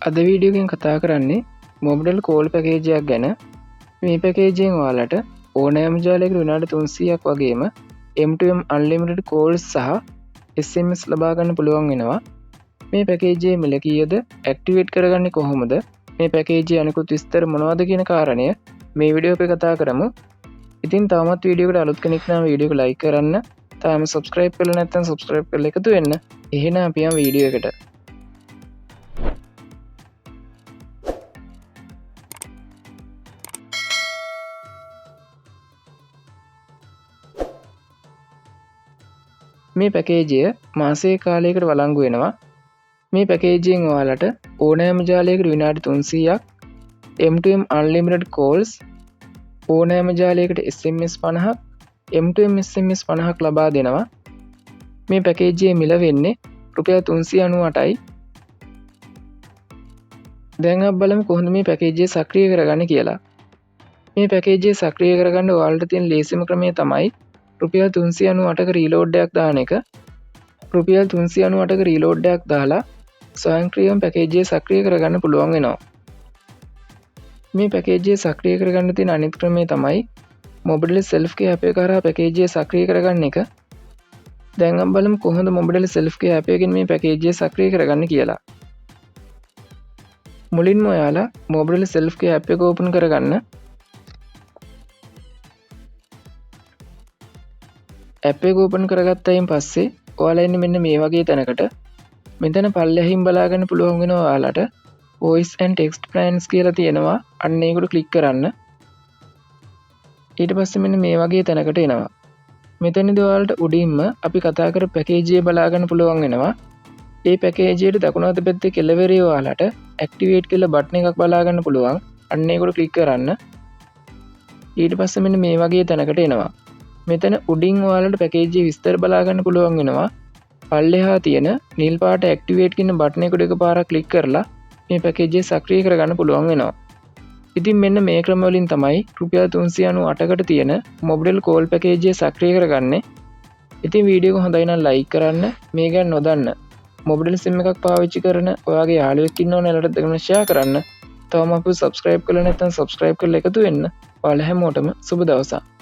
අද වීඩියෝගෙන් කතා කරන්නේ මොබිටෙල් කෝල් පැකේජයක් ගැන. මේ පැකේජයෙන් ඔයාලට ඕනෑම ජාලයකට විනාඩි 300ක් වගේම M2M unlimited calls සහ SMS ලබා ගන්න පුළුවන් වෙනවා. මේ පැකේජයේ මිල කීයද, ඇක්ටිවේට් කරගන්නේ කොහොමද, මේ පැකේජයේ අනිකුත් විස්තර මොනවද කියන කාරණය මේ වීඩියෝ එකේ කතා කරමු. ඉතින් තාමත් වීඩියෝ එකට අලුත් කෙනෙක් නම් වීඩියෝ එක ලයික් කරන්න, තාම subscribe කරලා නැත්නම් subscribe කරලා එකතු වෙන්න. එහෙනම් අපි යමු වීඩියෝ එකට. මේ පැකේජය මාසයේ කාලයකට වළංගු වෙනවා. මේ පැකේජයෙන් ඔයාලට ඕනෑම ජාලයකට විනාඩි 300ක් M2M unlimited calls, ඕනෑම ජාලයකට SMS 50ක් M2M SMS 50ක් ලබා දෙනවා. මේ පැකේජයේ මිල වෙන්නේ රුපියල් 398යි. දැන් අපි බලමු කොහොමද මේ පැකේජය සක්‍රිය කරගන්නේ කියලා. මේ පැකේජය සක්‍රිය කරගන්න ඔයාලට තියෙන ලේසිම ක්‍රමය තමයි රුපියල් 398ක රීලෝඩ් එකක් දාන එක. රුපියල් 398ක රීලෝඩ් එකක් දාලා ස්වයංක්‍රීයව පැකේජය සක්‍රිය කරගන්න පුළුවන් වෙනවා. මේ පැකේජය සක්‍රිය කරගන්න තියෙන අනිත් ක්‍රමය තමයි මොබිටෙල් self care app එක කරා පැකේජය සක්‍රිය කරගන්න එක. දැන් අපි බලමු කොහොමද මොබිටෙල් self care app එකෙන් මේ පැකේජය සක්‍රිය කරගන්න කියලා. මුලින්ම ඔයාලා මොබිටෙල් self care app එක ඕපන් කරගන්න. ඇප් එක ඕපන් කරගත්තයින් පස්සේ ඔයාලා ඉන්නේ මෙන්න මේ වගේ තැනකට. මෙතන පල්ලෙහින් බලාගන්න පුළුවන් වෙනවා ඔයාලට voice and text plans කියලා තියෙනවා. අන්න ඒකට ක්ලික් කරන්න. ඊට පස්සේ මෙන්න මේ වගේ තැනකට එනවා. මෙතනදී ඔයාලට උඩින්ම අපි කතා කර පැකේජය බලාගන්න පුළුවන් වෙනවා. මේ පැකේජයට දකුණු අත පැත්තේ කෙළවරේ ඔයාලට activate කියලා බටන් එකක් බලාගන්න පුළුවන්. අන්න ඒකට ක්ලික් කරන්න. ඊට පස්සේ මෙන්න මේ වගේ තැනකට එනවා. මෙතන උඩින් ඔයාලට පැකේජයේ විස්තර බලා ගන්න පුළුවන් වෙනවා. පල්ලෙහා තියෙන නිල් පාට ඇක්ටිවේට් කියන බටන් එකට එකපාරක් ක්ලික් කරලා මේ පැකේජය සක්‍රිය කරගන්න පුළුවන් වෙනවා. ඉතින් මෙන්න මේ ක්‍රම වලින් තමයි රුපියල් 398කට තියෙන මොබිටෙල් කෝල් පැකේජය සක්‍රිය කරගන්නේ. ඉතින් වීඩියෝ එක හොඳයි නම් ලයික් කරන්න. මේ ගැන නොදන්න මොබිටෙල් සිම් එකක් පාවිච්චි කරන ඔයාගේ යාළුවෙක් ඉන්නවනේ එයාලට දෙන්න ෂෙයා කරන්න. තවම අපිව subscribe කරලා නැත්නම් subscribe කරලා එකතු වෙන්න. ඔයාලා හැමෝටම සුබ දවසක්.